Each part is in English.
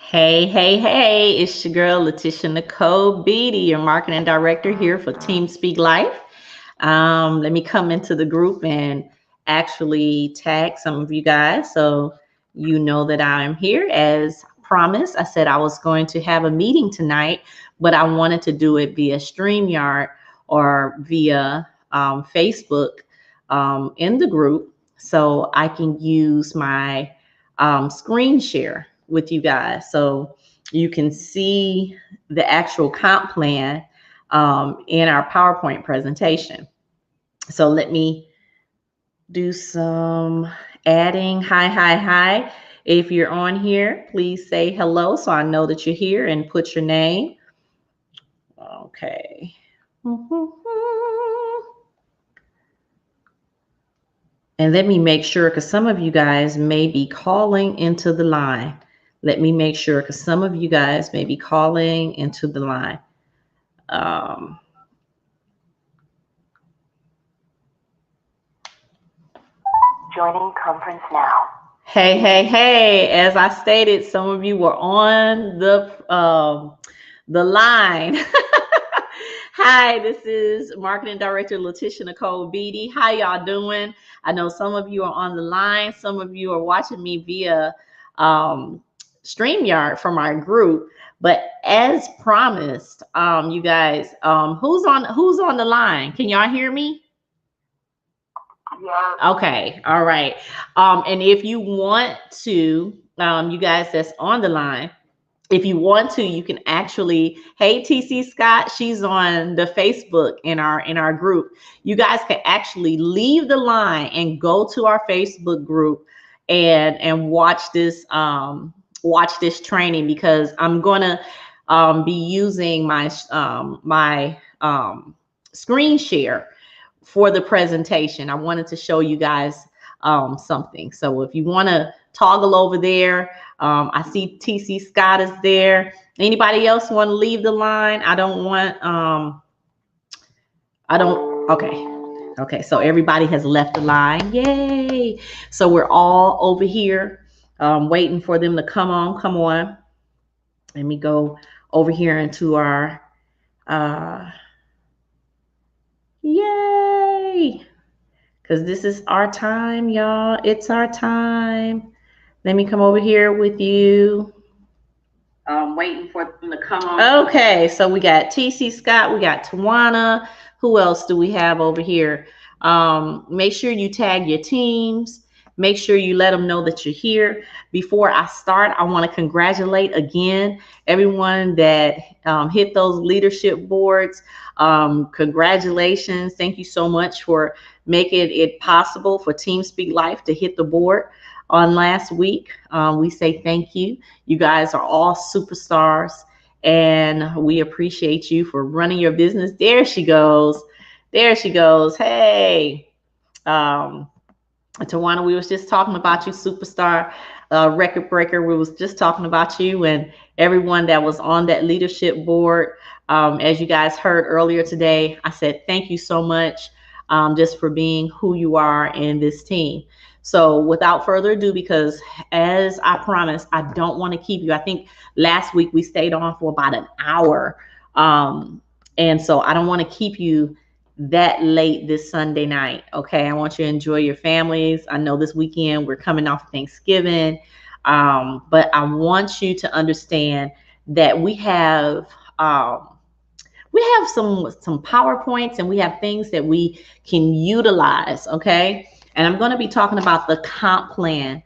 Hey, hey, hey, it's your girl, Letitia Nicole Beatty, your marketing director here for Team Speak Life. Let me come into the group and actually tag some of you guys so you know that I'm here. As promised, I said I was going to have a meeting tonight, but I wanted to do it via StreamYard or via Facebook in the group so I can use my screen share with you guys so you can see the actual comp plan in our PowerPoint presentation. So let me do some adding. Hi, hi, hi. If you're on here, please say hello so I know that you're here and put your name. Okay. And let me make sure, because some of you guys may be calling into the line. Let me make sure, because some of you guys may be calling into the line. Joining conference now. Hey, hey, hey. As I stated, some of you were on the line. Hi, this is Marketing Director Letitia Nicole Beatty. How y'all doing? I know some of you are on the line. Some of you are watching me via StreamYard from our group. But as promised, you guys, who's on the line? Can y'all hear me? Yeah. Okay, all right. And if you want to, you guys that's on the line, if you want to, you can actually, hey TC Scott, she's on the Facebook in our group. You guys can actually leave the line and go to our Facebook group and watch this training, because I'm gonna be using my screen share for the presentation. I wanted to show you guys something. So if you want to toggle over there, I see TC Scott is there. Anybody else want to leave the line? Okay, so everybody has left the line. Yay. So we're all over here waiting for them to come on. Let me go over here into our, yay. Because this is our time, y'all. It's our time. Let me come over here with you. Waiting for them to come on. Okay, so we got TC Scott, we got Tawana. Who else do we have over here? Make sure you tag your teams. Make sure you let them know that you're here. Before I start, I want to congratulate again everyone that hit those leadership boards. Congratulations. Thank you so much for making it possible for Team Speak Life to hit the board on last week. We say thank you. You guys are all superstars, and we appreciate you for running your business. There she goes. Hey, Tawana, we was just talking about you, superstar, record breaker. We was just talking about you and everyone that was on that leadership board. As you guys heard earlier today, I said thank you so much just for being who you are in this team. So without further ado, because as I promised, I don't want to keep you. I think last week we stayed on for about an hour. And so I don't want to keep you that late this Sunday night. Okay. I want you to enjoy your families. I know this weekend we're coming off Thanksgiving. But I want you to understand that we have some PowerPoints, and we have things that we can utilize. Okay. And I'm going to be talking about the comp plan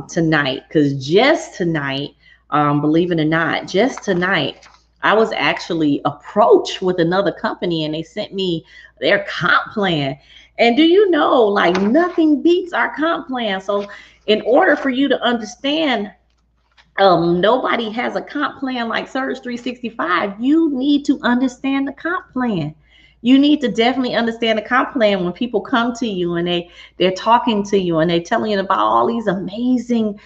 tonight, because just tonight, believe it or not, just tonight, I was actually approached with another company and they sent me their comp plan. And do you know, like, nothing beats our comp plan. So in order for you to understand, nobody has a comp plan like Surge 365. You need to understand the comp plan. You need to definitely understand the comp plan when people come to you and they're talking to you and they're telling you about all these amazing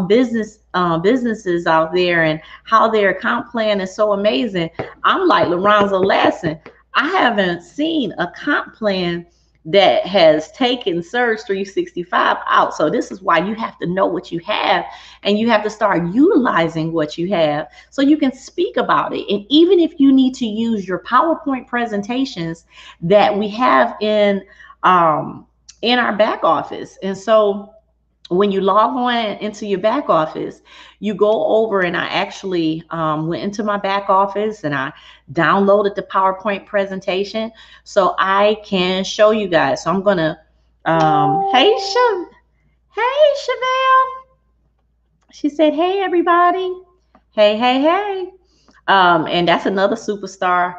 businesses out there and how their comp plan is so amazing. I'm like Lorenzo Lasson. I haven't seen a comp plan that has taken Surge 365 out. So this is why you have to know what you have, and you have to start utilizing what you have so you can speak about it. And even if you need to use your PowerPoint presentations that we have in our back office. And so when you log on into your back office, you go over, and I actually went into my back office and I downloaded the PowerPoint presentation so I can show you guys. So I'm gonna, hey Chevelle. She said, hey everybody. Hey. And that's another superstar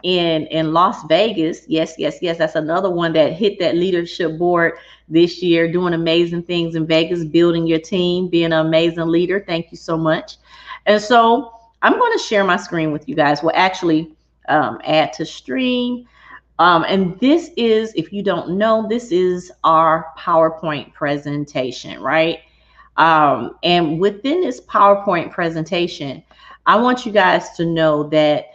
in Las Vegas. Yes. That's another one that hit that leadership board this year, doing amazing things in Vegas, building your team, being an amazing leader. Thank you so much. And so I'm going to share my screen with you guys. We'll actually add to stream. And this is, if you don't know, this is our PowerPoint presentation, right? And within this PowerPoint presentation, I want you guys to know that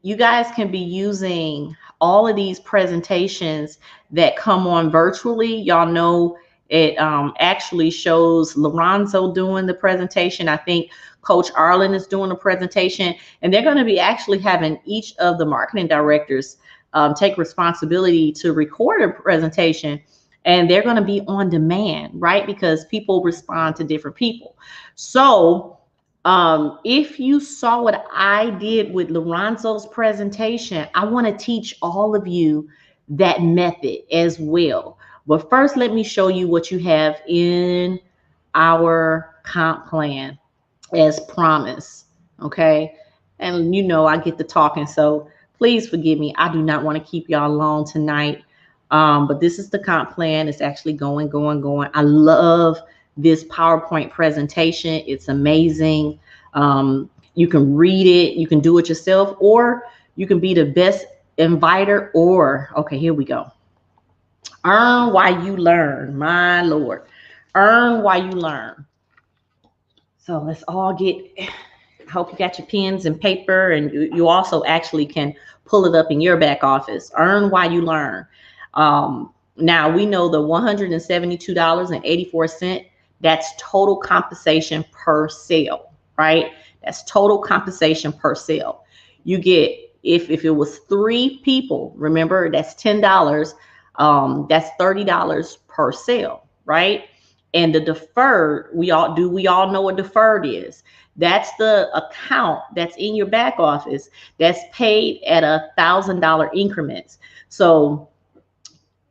you guys can be using all of these presentations that come on virtually. Y'all know it actually shows Lorenzo doing the presentation. I think Coach Arlen is doing a presentation, and they're going to be actually having each of the marketing directors take responsibility to record a presentation, and they're going to be on demand, right? Because people respond to different people. So if you saw what I did with Lorenzo's presentation, I want to teach all of you that method as well. But first, let me show you what you have in our comp plan as promised. Okay. And you know, I get to talking, so please forgive me. I do not want to keep y'all long tonight. But this is the comp plan. It's actually going. I love this PowerPoint presentation. It's amazing. You can read it, you can do it yourself, or you can be the best inviter, or, okay, here we go. Earn while you learn, my Lord. Earn while you learn. So let's all get, I hope you got your pens and paper, and you also actually can pull it up in your back office. Earn while you learn. Now we know the $172.84, that's total compensation per sale, right? That's total compensation per sale. You get, if it was 3 people, remember that's $10, that's $30 per sale, right? And the deferred, we all know what deferred is. That's the account that's in your back office that's paid at $1,000 increments. So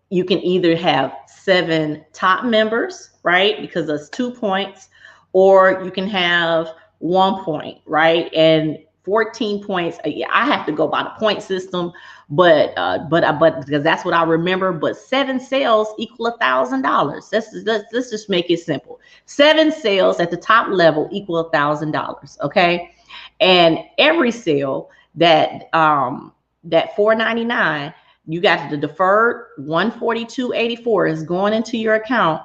you can either have 7 top members, right? Because that's 2 points, or you can have 1 point, right? And 14 points. I have to go by the point system, but because that's what I remember. But 7 sales equal $1,000. Let's just make it simple. 7 sales at the top level equal $1,000. Okay, and every sale that $499. You got the deferred $142.84 is going into your account,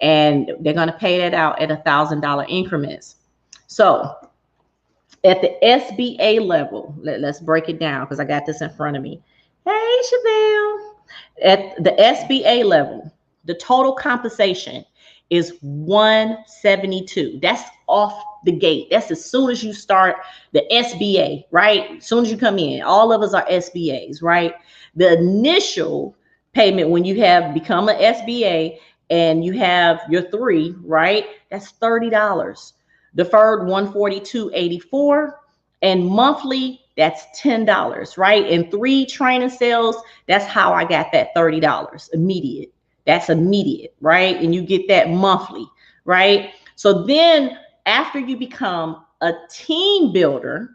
and they're going to pay that out at $1,000 increments. So at the SBA level, let's break it down because I got this in front of me. Hey, Chevelle. At the SBA level, the total compensation is $172. That's off the gate. That's as soon as you start the SBA, right? As soon as you come in, all of us are SBAs, right? The initial payment when you have become an SBA and you have your 3, right? That's $30. Deferred $142.84, and monthly that's $10, right? And 3 training sales, that's how I got that $30 immediate. That's immediate, right? And you get that monthly, right? So then after you become a team builder,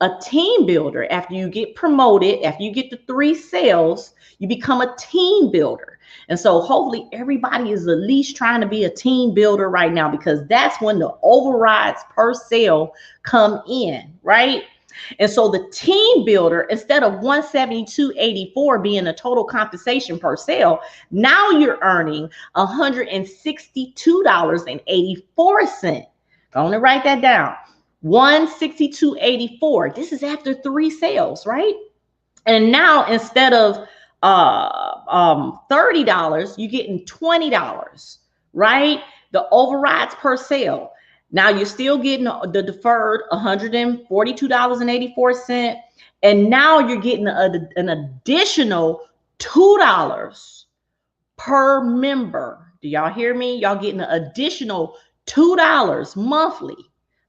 after you get promoted, after you get the 3 sales, you become a team builder. And so hopefully everybody is at least trying to be a team builder right now, because that's when the overrides per sale come in, right? And so the team builder, instead of $172.84 being a total compensation per sale, now you're earning $162.84. Going to write that down. $162.84. This is after 3 sales, right? And now instead of $30, you're getting $20, right? The overrides per sale. Now you're still getting the deferred $142.84. And now you're getting an additional $2 per member. Do y'all hear me? Y'all getting an additional $2 monthly.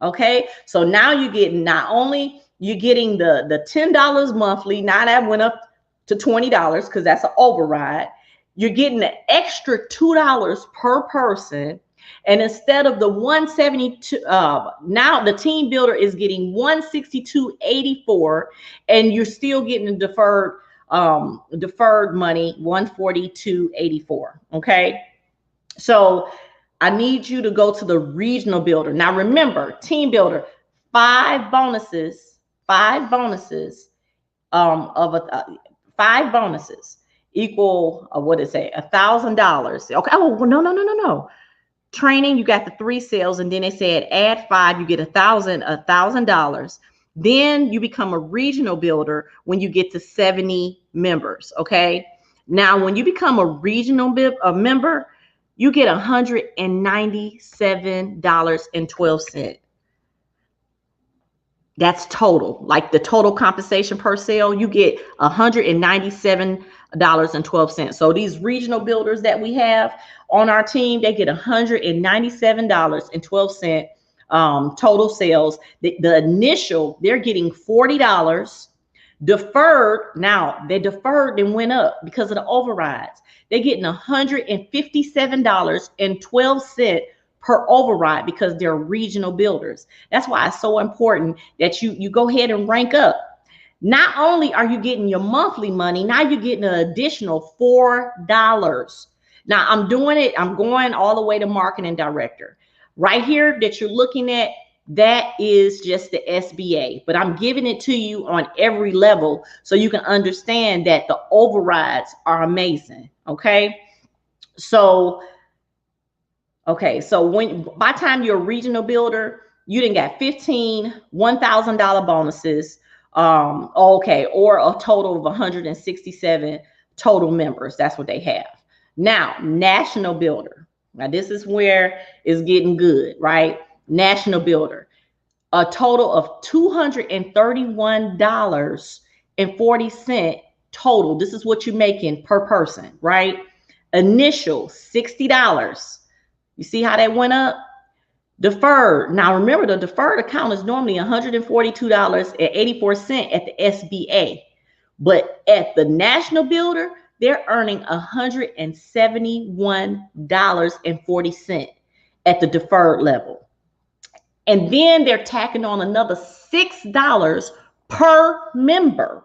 Okay. So now you're getting, not only you're getting the $10 monthly. Now that went up to $20 because that's an override. You're getting an extra $2 per person. And instead of the $172, now the team builder is getting $162.84, and you're still getting the deferred money, $142.84. Okay. So I need you to go to the regional builder. Now remember, team builder, five bonuses five bonuses equal, what did it say, $1,000. Okay. Oh, no. Training, you got the 3 sales, and then they said add 5, you get $1,000. Then you become a regional builder when you get to 70 members. Okay. Now, when you become a regional member, you get $197.12. That's total, like the total compensation per sale, you get $197.12. So these regional builders that we have on our team, they get $197.12 total sales. The initial, they're getting $40. Deferred, now they deferred and went up because of the overrides. They're getting $157.12 per override because they're regional builders. That's why it's so important that you go ahead and rank up. Not only are you getting your monthly money, now you're getting an additional $4. Now I'm going all the way to marketing director. Right here that you're looking at, that is just the SBA, but I'm giving it to you on every level so you can understand that the overrides are amazing. Okay. So when by the time you're a regional builder, you didn't got 15 $1,000 bonuses, or a total of 167 total members. That's what they have. Now, national builder. Now this is where it's getting good, right? National builder, a total of $231.40 total. This is what you're making per person, right? Initial $60. You see how that went up? Deferred. Now remember, the deferred account is normally $142.84 at the SBA, but at the national builder, they're earning $171.40 at the deferred level. And then they're tacking on another $6 per member.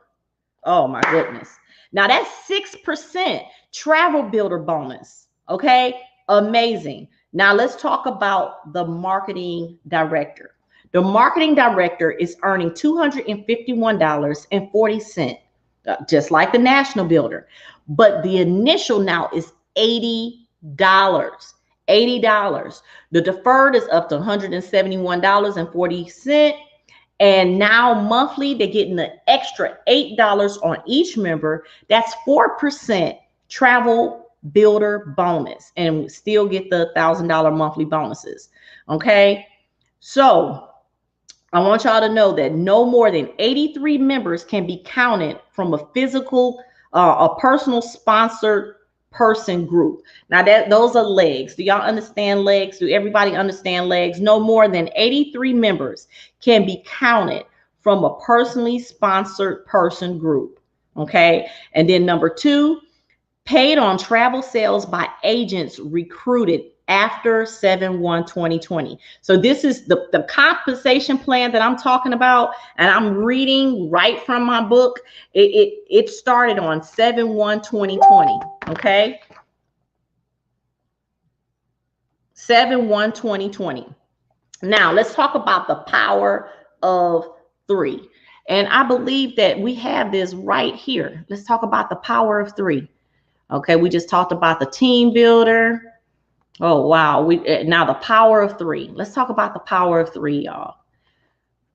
Oh my goodness. Now that's 6% travel builder bonus. Okay. Amazing. Now let's talk about the marketing director. The marketing director is earning $251.40, just like the national builder. But the initial now is $80. $80. The deferred is up to $171.40. And now monthly, they're getting an extra $8 on each member. That's 4% travel builder bonus, and still get the $1,000 monthly bonuses. Okay. So I want y'all to know that no more than 83 members can be counted from a personal sponsored person group. Now those are legs. Do y'all understand legs? Do everybody understand legs? No more than 83 members can be counted from a personally sponsored person group. Okay. And then number 2, paid on travel sales by agents recruited after 7/1/2020. So this is the compensation plan that I'm talking about, and I'm reading right from my book. It started on 7/1/2020. Okay. 7/1/2020. Now let's talk about the power of 3. And I believe that we have this right here. Let's talk about the power of 3. Okay, we just talked about the team builder. Oh, wow. Now the power of 3. Let's talk about the power of 3, y'all.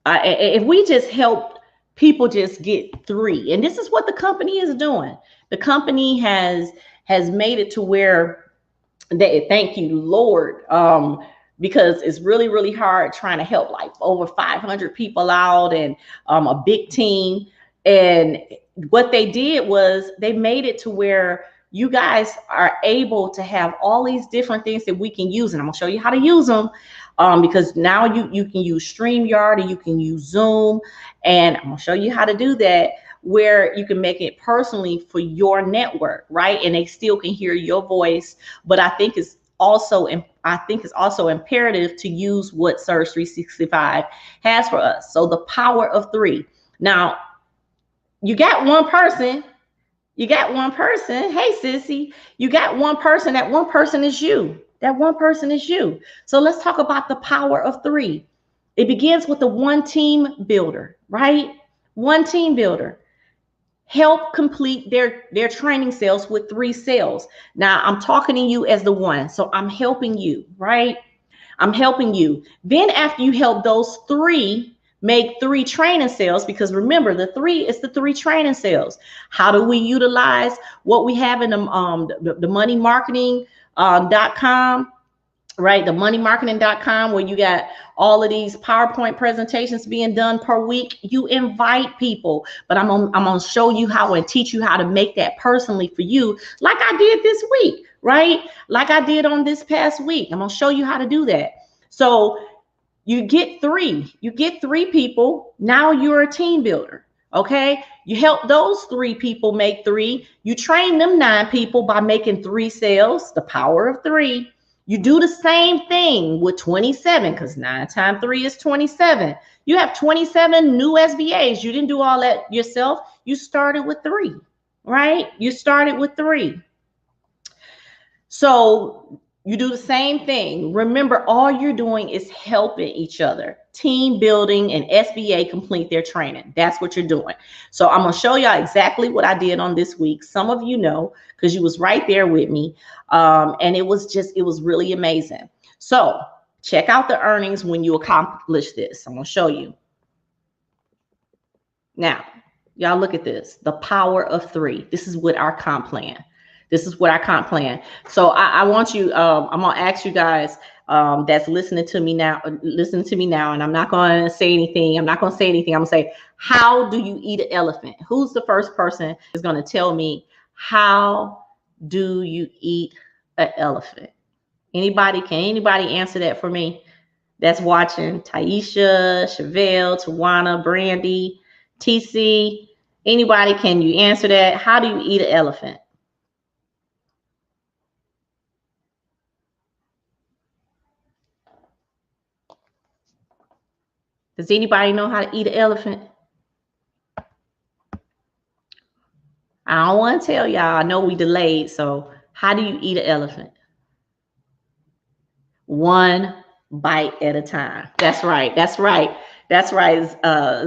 If we just help people just get 3. And this is what the company is doing. The company has made it to where they, thank you, Lord, because it's really, really hard trying to help like over 500 people out and a big team. And what they did was they made it to where you guys are able to have all these different things that we can use. And I'm gonna show you how to use them, because now you can use StreamYard and you can use Zoom. And I'm gonna show you how to do that, where you can make it personally for your network, right? And they still can hear your voice. But I think it's also imperative to use what Surge 365 has for us. So the power of 3. Now, you got one person. You got one person. Hey, sissy, you got one person. That one person is you. That one person is you. So let's talk about the power of 3. It begins with the one team builder, right? One team builder. Help complete their training sales with 3 sales. Now I'm talking to you as the one. So I'm helping you, right? I'm helping you. Then after you help those 3 make 3 training sales, because remember the 3 is the 3 training sales. How do we utilize what we have in the moneymarketing.com, right? The moneymarketing.com, where you got all of these PowerPoint presentations being done per week. You invite people, but I'm gonna show you how and teach you how to make that personally for you, like I did this week, right? Like I did on this past week. I'm gonna show you how to do that. So you get 3 people. Now you're a team builder. Okay. You help those 3 people make 3. You train them 9 people by making 3 sales, the power of 3. You do the same thing with 27, because 9 times 3 is 27. You have 27 new SBAs. You didn't do all that yourself. You started with 3, right? You started with 3. So you do the same thing. Remember, all you're doing is helping each other. Team building and SBA complete their training. That's what you're doing. So I'm going to show y'all exactly what I did on this week. Some of you know, because you was right there with me. And it was really amazing. So check out the earnings when you accomplish this. I'm going to show you. Now, y'all look at this. The power of 3. This is what our comp plan. This is what I comp plan. So I want you, I'm going to ask you guys that's listening to me now, and I'm not going to say anything. I'm going to say, how do you eat an elephant? Who's the first person is going to tell me, how do you eat an elephant? Anybody? Can anybody answer that for me? That's watching. Taisha, Chevelle, Tawana, Brandy, TC. Anybody? Can you answer that? How do you eat an elephant? Does anybody know how to eat an elephant? I don't want to tell y'all. I know we delayed. So how do you eat an elephant? One bite at a time. That's right. That's right. That's right,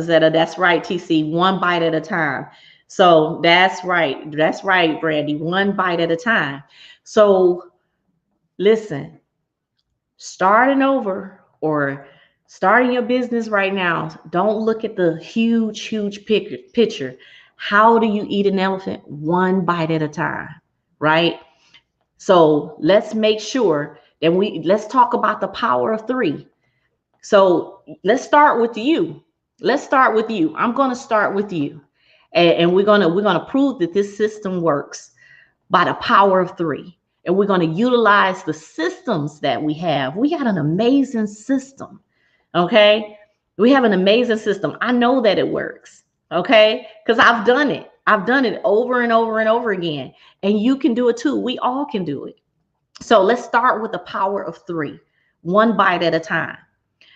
Zeta. That's right, TC. One bite at a time. So that's right. That's right, Brandy. One bite at a time. So listen, starting over or starting your business right now, don't look at the huge picture. How do you eat an elephant? One bite at a time, right? So let's make sure that let's talk about the power of 3. So let's start with you. Let's start with you. I'm going to start with you. And we're going to prove that this system works by the power of 3. And we're going to utilize the systems that we have. We got an amazing system. Okay. We have an amazing system. I know that it works. Okay. Because I've done it. I've done it over and over and over again. And you can do it too. We all can do it. So let's start with the power of 3, one bite at a time.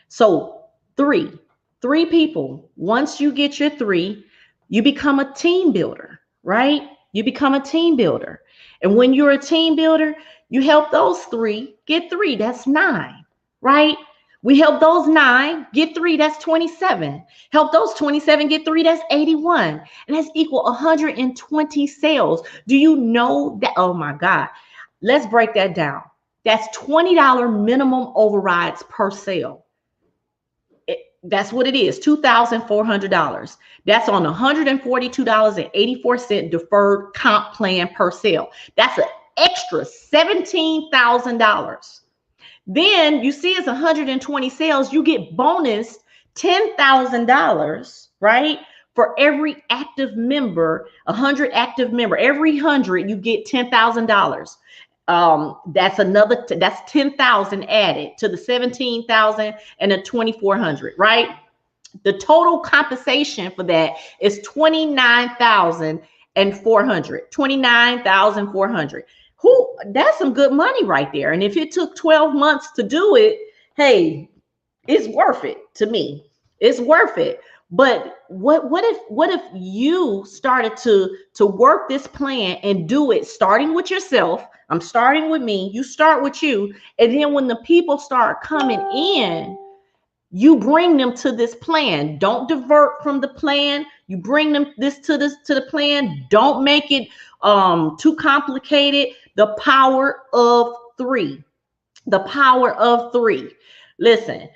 So 3 people. Once you get your 3, you become a team builder, right? You become a team builder. And when you're a team builder, you help those 3 get 3. That's 9, right? We help those 9 get 3. That's 27. Help those 27 get 3. That's 81. And that's equal 120 sales. Do you know that? Oh my God. Let's break that down. That's $20 minimum overrides per sale. That's what it is, $2,400. That's on $142.84 deferred comp plan per sale. That's an extra $17,000. Then you see it's 120 sales, you get bonus $10,000, right? For every active member, 100 active member, every 100 you get $10,000. That's 10,000 added to the 17,000 and the 2,400, right? The total compensation for that is 29,400. 29,400. That's some good money right there. And if it took 12 months to do it, hey, it's worth it to me. It's worth it. But what if you started to work this plan and do it starting with yourself? I'm starting with me. You start with you. And then when the people start coming in, you bring them to this plan. Don't divert from the plan. You bring them to the plan. Don't make it too complicated. The power of three. The power of three. Listen,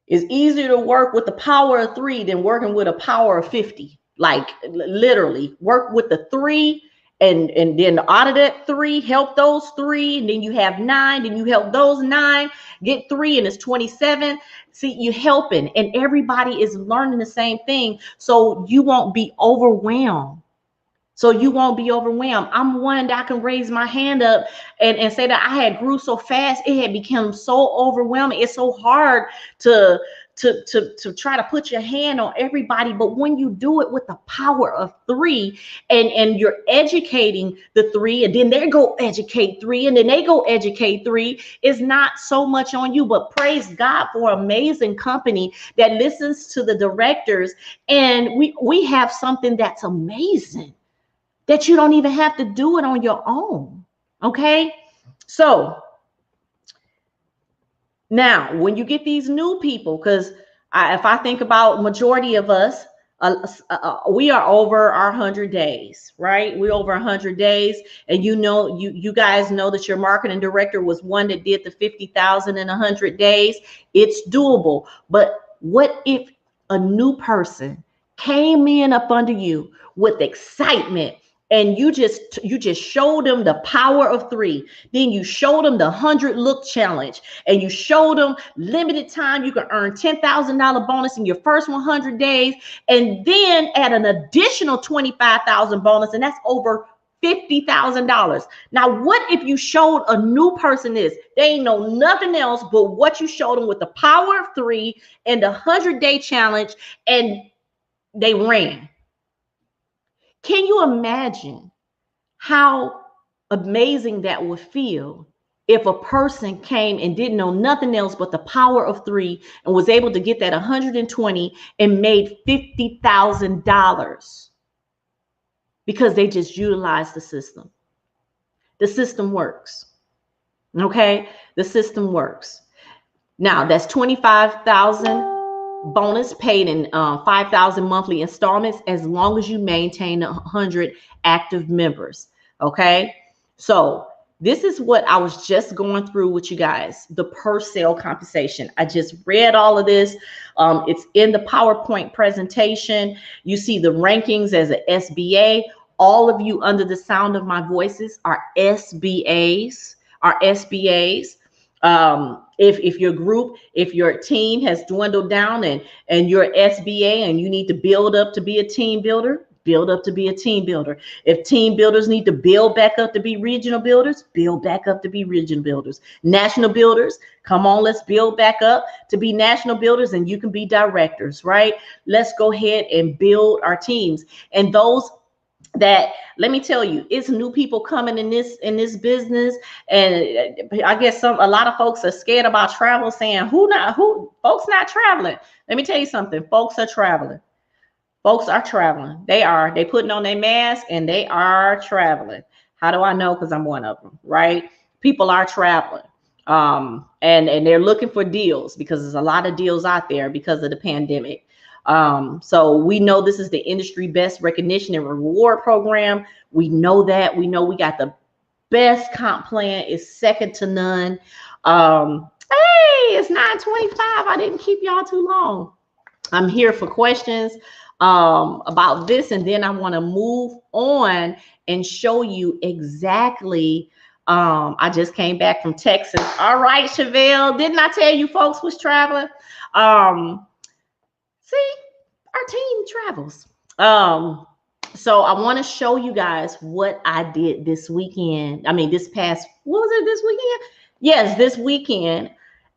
it's easier to work with the power of three than working with a power of 50. Like literally, work with the three, and then out of that three, help those three, and then you have 9, then you help those 9, get 3, and it's 27. See, you're helping, and everybody is learning the same thing, so you won't be overwhelmed. I'm one that I can raise my hand up and say that I had grew so fast, it had become so overwhelming. It's so hard to try to put your hand on everybody. But when you do it with the power of 3, and you're educating the 3, and then they go educate 3, and then they go educate 3, it's not so much on you. But praise God for amazing company that listens to the directors, and we have something that's amazing, that you don't even have to do it on your own. Okay. So now when you get these new people, because if I think about majority of us, we are over our 100 days, right? We're over 100 days. And you guys know that your marketing director was one that did the 50,000 in 100 days. It's doable. But what if a new person came in up under you with excitement, and you just showed them the power of 3. Then you showed them the 100 look challenge, and you showed them limited time. You can earn $10,000 bonus in your first 100 days, and then add an additional 25,000 bonus, and that's over $50,000. Now, what if you showed a new person this? They ain't know nothing else but what you showed them with the power of 3 and the 100-day challenge, and they ran. Can you imagine how amazing that would feel if a person came and didn't know nothing else but the power of 3 and was able to get that 120 and made $50,000 because they just utilized the system? The system works. Okay, the system works. Now that's 25,000 bonus paid in 5,000 monthly installments, as long as you maintain 100 active members. Okay, so this is what I was just going through with you guys, the per sale compensation. I just read all of this. It's in the PowerPoint presentation. You see the rankings as an SBA. All of you under the sound of my voices are SBAs. If your group, if your team has dwindled down and you're SBA and you need to build up to be a team builder, build up to be a team builder. If team builders need to build back up to be regional builders, build back up to be regional builders. National builders, come on, let's build back up to be national builders, and you can be directors, right? Let's go ahead and build our teams. And those that, let me tell you, it's new people coming in this business, and I guess a lot of folks are scared about travel, saying folks not traveling. Let me tell you something, folks are traveling. They putting on their mask and they are traveling. How do I know? Because I'm one of them, right? People are traveling, and they're looking for deals, because there's a lot of deals out there because of the pandemic. So we know this is the industry best recognition and reward program. We know that. We know we got the best comp plan. It's second to none. Hey, it's 9:25. I didn't keep y'all too long. I'm here for questions about this, and then I want to move on and show you exactly. I just came back from Texas. All right, Chevelle, didn't I tell you folks was traveling? See, our team travels. So I want to show you guys what I did this weekend. I mean, this past, what was it, this weekend? Yes, this weekend.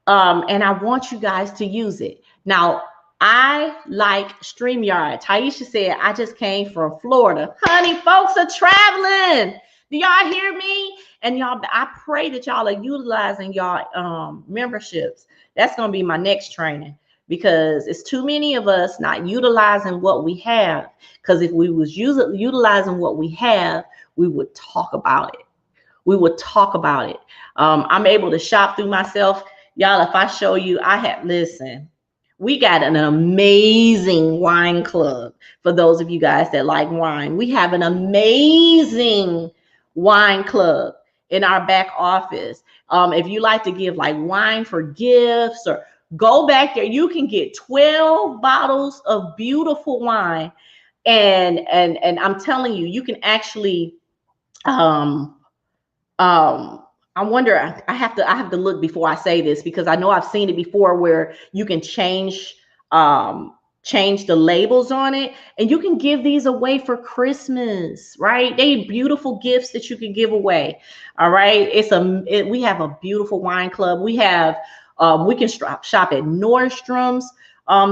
And I want you guys to use it. Now, I like StreamYard. Taisha said, I just came from Florida. Honey, folks are traveling. Do y'all hear me? And y'all, I pray that y'all are utilizing y'all memberships. That's going to be my next training, because it's too many of us not utilizing what we have. Because if we was utilizing what we have, we would talk about it. We would talk about it. I'm able to shop through myself. Y'all, if I show you, listen, we got an amazing wine club. For those of you guys that like wine, we have an amazing wine club in our back office. If you like to give like wine for gifts, or go back there, you can get 12 bottles of beautiful wine. And I'm telling you, you can actually, I wonder, I have to look before I say this, because I know I've seen it before where you can change the labels on it, and you can give these away for Christmas, right? They beautiful gifts that you can give away. All right. We have a beautiful wine club. We have, we can shop at Nordstrom's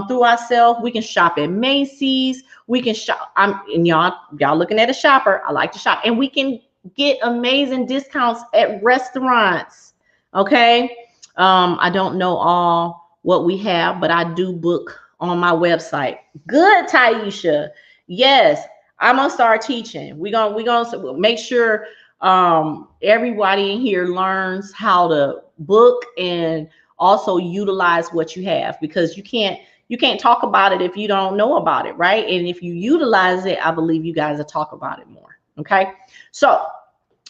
through ourselves. We can shop at Macy's. We can shop. And y'all looking at a shopper. I like to shop, and we can get amazing discounts at restaurants. Okay. I don't know all what we have, but I do book on my website. Good, Taisha. Yes, I'm gonna start teaching. We're gonna make sure everybody in here learns how to book and also utilize what you have, because you can't talk about it if you don't know about it, right? And if you utilize it, I believe you guys will talk about it more. Okay. So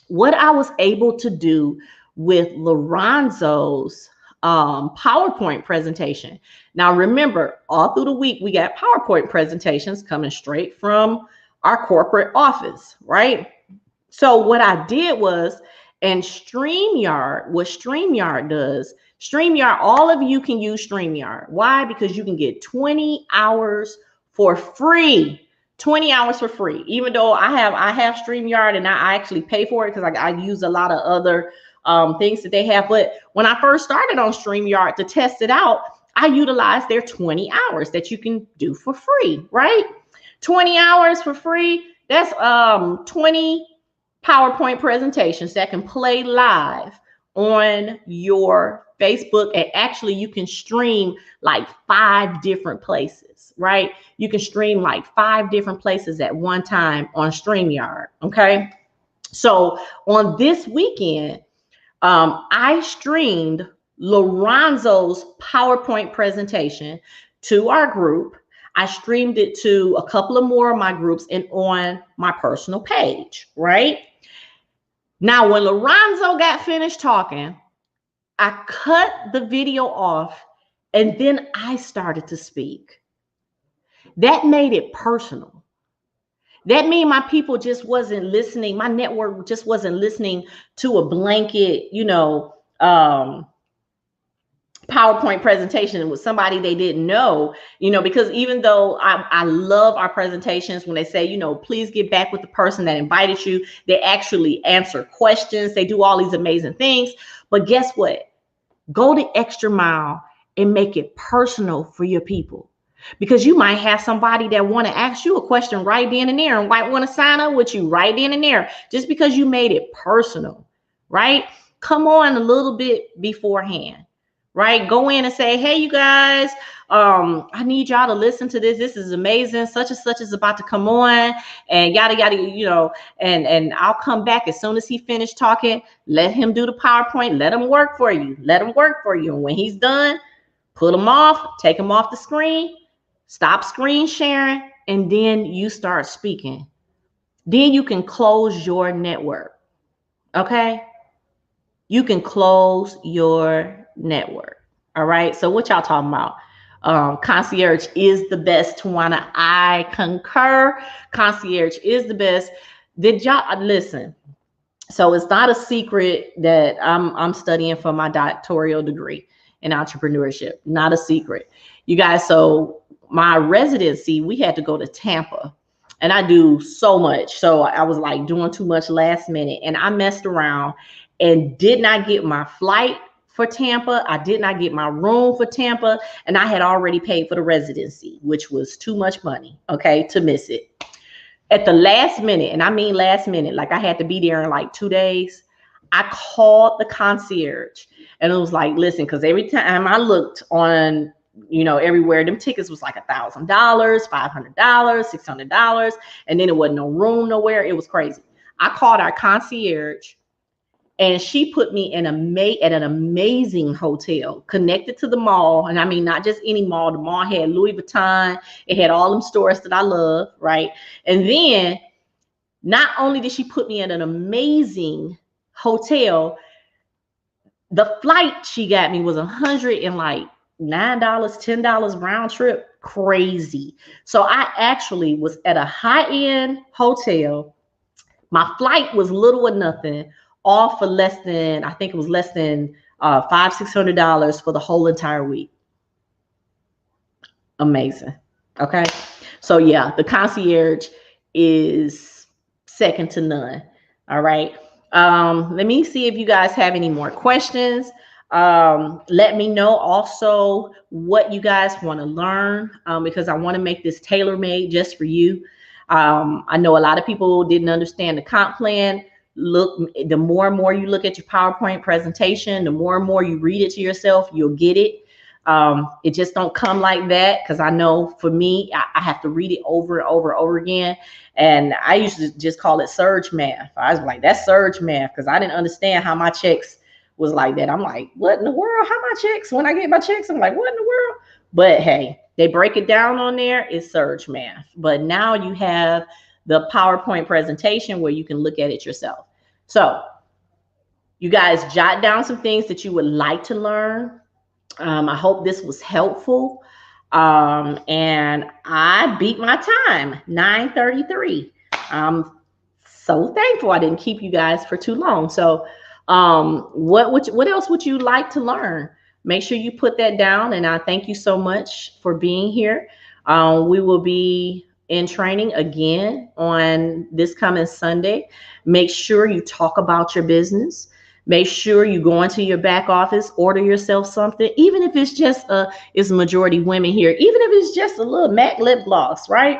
what I was able to do with Lorenzo's PowerPoint presentation. Now, remember, all through the week, we got PowerPoint presentations coming straight from our corporate office, right? So what I did was, and StreamYard, what StreamYard does, StreamYard, all of you can use StreamYard. Why? Because you can get 20 hours for free. 20 hours for free. Even though I have StreamYard, and I actually pay for it because I use a lot of other things that they have. But when I first started on StreamYard to test it out, I utilized their 20 hours that you can do for free, right? 20 hours for free. That's 20 PowerPoint presentations that can play live on your Facebook. And actually you can stream like 5 different places, right? You can stream like 5 different places at one time on StreamYard. Okay. So on this weekend, I streamed Lorenzo's PowerPoint presentation to our group. I streamed it to a couple of more of my groups and on my personal page, right? Now, when Lorenzo got finished talking, I cut the video off, and then I started to speak. That made it personal. That means my people just wasn't listening. My network just wasn't listening to a blanket, PowerPoint presentation with somebody they didn't know, because even though I love our presentations, when they say, please get back with the person that invited you, they actually answer questions. They do all these amazing things. But guess what? Go the extra mile and make it personal for your people. Because you might have somebody that want to ask you a question right then and there, and might want to sign up with you right then and there, just because you made it personal, right? Come on a little bit beforehand, right? Go in and say, hey, you guys, I need y'all to listen to this. This is amazing. Such and such is about to come on, and yada, yada, and I'll come back as soon as he finished talking. Let him do the PowerPoint. Let him work for you. Let him work for you. And when he's done, put him off, take him off the screen, stop screen sharing, and then you start speaking. Then you can close your network. Okay? You can close your network. All right. So what y'all talking about? Concierge is the best. Tawana, I concur. Concierge is the best. Did y'all listen? So it's not a secret that I'm studying for my doctoral degree in entrepreneurship. Not a secret, you guys. So my residency, we had to go to Tampa, and I do so much. So I was like doing too much last minute, and I messed around and did not get my flight for Tampa. I did not get my room for Tampa, and I had already paid for the residency, which was too much money, okay, to miss it. At the last minute, and I mean last minute, like I had to be there in like 2 days, I called the concierge and it was like, listen, because every time I looked on, everywhere, them tickets was like $1,000, $500, $600, and then it wasn't no room nowhere. It was crazy. I called our concierge, and she put me at an amazing hotel connected to the mall. And I mean, not just any mall. The mall had Louis Vuitton. It had all them stores that I love, right? And then not only did she put me at an amazing hotel, the flight she got me was $109, $10 round trip. Crazy. So I actually was at a high-end hotel. My flight was little or nothing, all for less than, I think it was less than $500-$600 for the whole entire week. Amazing. Okay. So yeah, the concierge is second to none. All right. Let me see if you guys have any more questions. Let me know also what you guys want to learn, because I want to make this tailor-made just for you. I know a lot of people didn't understand the comp plan. Look, the more and more you look at your PowerPoint presentation, the more and more you read it to yourself, you'll get it. It just don't come like that, because I know for me, I have to read it over and over and over again. And I used to just call it surge math. I was like, that's surge math, because I didn't understand how my checks was like that. I'm like, what in the world? How my checks? When I get my checks, I'm like, what in the world? But hey, they break it down on there. It's surge math. But now you have the PowerPoint presentation where you can look at it yourself. So you guys jot down some things that you would like to learn. I hope this was helpful. And I beat my time, 9:33. I'm so thankful I didn't keep you guys for too long. So what else would you like to learn? Make sure you put that down. And I thank you so much for being here. We will be in training again on this coming Sunday. Make sure you talk about your business. Make sure you go into your back office, order yourself something, even if it's just it's majority women here, even if it's just a little MAC lip gloss, right?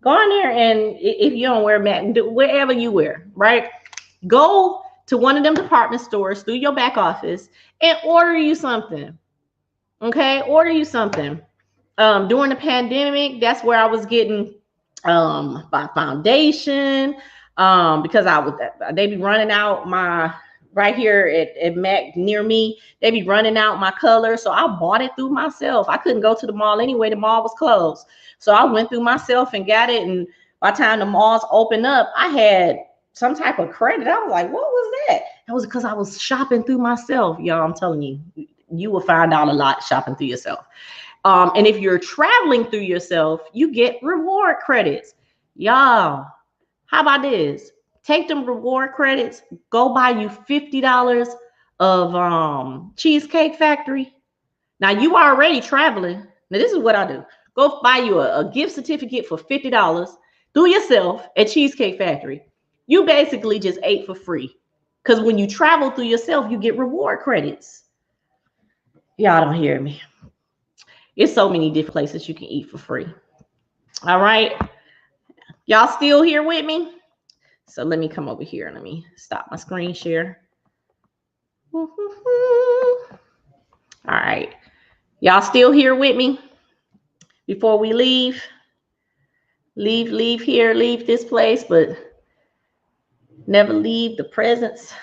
Go in there, and if you don't wear MAC, wherever you wear, right? Go to one of them department stores through your back office and order you something. Okay, order you something. During the pandemic, that's where I was getting my foundation, because they be running out my, right here at MAC near me, they be running out my color. So I bought it through myself. I couldn't go to the mall anyway. The mall was closed. So I went through myself and got it. And by the time the malls opened up, I had some type of credit. I was like, what was that? That was because I was shopping through myself. Y'all, I'm telling you, you will find out a lot shopping through yourself. And if you're traveling through yourself, you get reward credits. Y'all, how about this? Take them reward credits, go buy you $50 of Cheesecake Factory. Now you are already traveling. Now this is what I do. Go buy you a gift certificate for $50 through yourself at Cheesecake Factory. You basically just ate for free. Because when you travel through yourself, you get reward credits. Y'all don't hear me. It's so many different places you can eat for free. All right. Y'all still here with me? So let me come over here. Let me stop my screen share. All right. Y'all still here with me? Before we leave here, leave this place, but never leave the presence.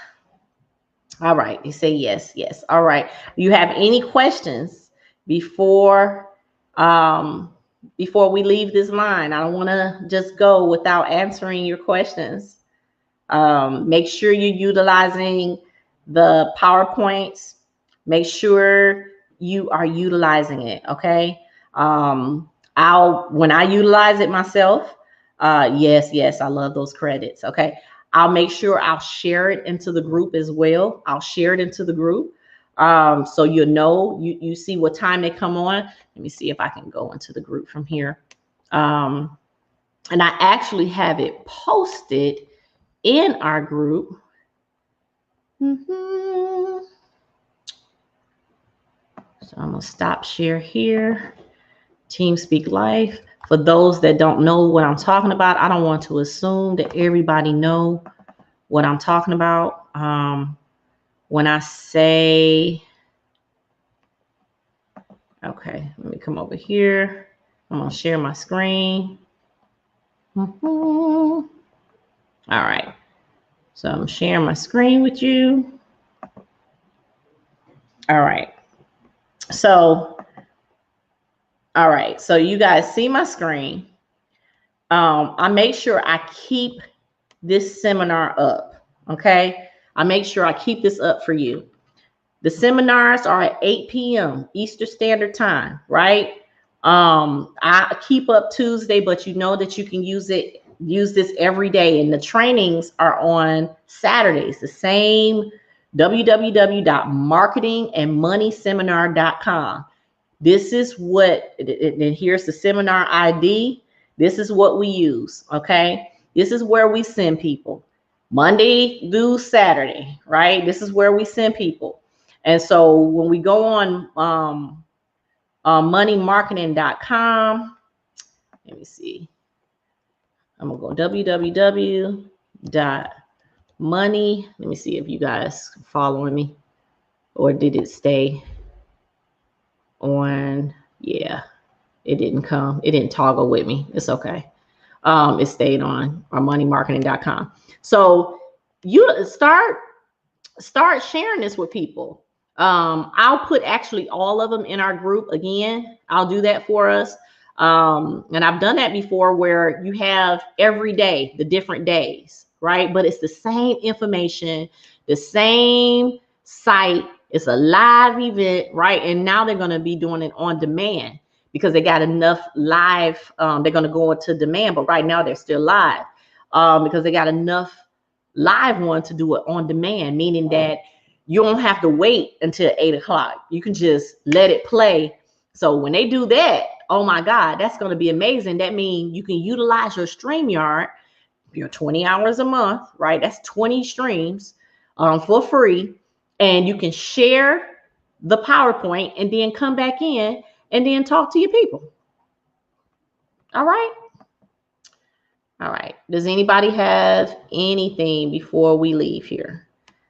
All right. You say yes, yes. All right. You have any questions before we leave this line? I don't want to just go without answering your questions. Make sure you're utilizing the PowerPoints. Make sure you are utilizing it. Okay. When I utilize it myself, yes, I love those credits. Okay. I'll make sure I'll share it into the group as well. I'll share it into the group. So you know, you see what time they come on. Let me see if I can go into the group from here. And I actually have it posted in our group. So I'm gonna stop share here. TeamSpeak Life. For those that don't know what I'm talking about, I don't want to assume that everybody know what I'm talking about. When I say, okay, let me come over here. I'm gonna share my screen. All right, so I'm sharing my screen with you. All right, so you guys see my screen. I make sure I keep this seminar up. Okay, I make sure I keep this up for you. The seminars are at 8 p.m. Eastern Standard Time, right? I keep up Tuesday, but you know that you can use this every day. And the trainings are on Saturdays, the same, www.marketingandmoneyseminar.com. This is what, and here's the seminar ID. This is what we use, okay? This is where we send people. Monday through Saturday, right? This is where we send people. And so when we go on moneymarketing.com, let me see. I'm gonna go www.money. Let me see if you guys following me, or did it stay on? Yeah, it didn't come. It didn't toggle with me. It's okay. It stayed on our moneymarketing.com. So you start sharing this with people. I'll put actually all of them in our group again. I'll do that for us. And I've done that before where you have every day, the different days, right? But it's the same information, the same site. It's a live event, right? And now they're going to be doing it on demand because they got enough live. They're going to go into demand, but right now they're still live because they got enough live one to do it on demand, meaning that you don't have to wait until 8 o'clock. You can just let it play. So when they do that, oh my God, that's going to be amazing. That means you can utilize your StreamYard, your 20 hours a month, right? That's 20 streams for free. And you can share the PowerPoint and then come back in and then talk to your people. All right. All right. Does anybody have anything before we leave here?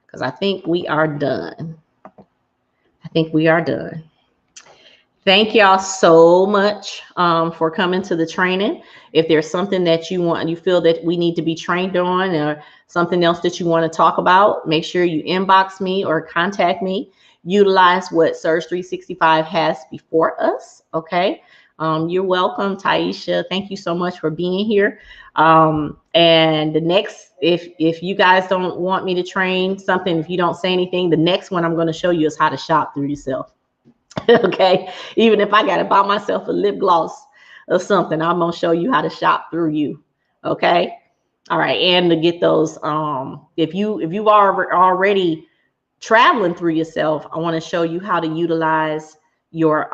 Because I think we are done. Thank y'all so much for coming to the training. If there's something that you want, you feel that we need to be trained on, or something else that you want to talk about, make sure you inbox me or contact me. Utilize what Surge 365 has before us. Okay. You're welcome, Taisha. Thank you so much for being here. And the next, if you guys don't want me to train something, if you don't say anything, the next one I'm going to show you is how to shop through yourself. Okay. Even if I got to buy myself a lip gloss or something, I'm going to show you how to shop through you. Okay. All right. And to get those, if you are already traveling through yourself, I want to show you how to utilize your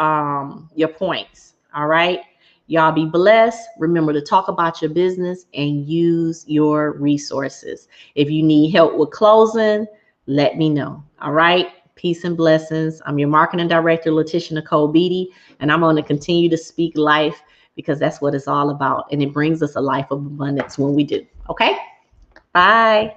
points. All right. Y'all be blessed. Remember to talk about your business and use your resources. If you need help with closing, let me know. All right. Peace and blessings. I'm your marketing director, Letitia Nicole Beatty, and I'm going to continue to speak life because that's what it's all about. And it brings us a life of abundance when we do. Okay. Bye.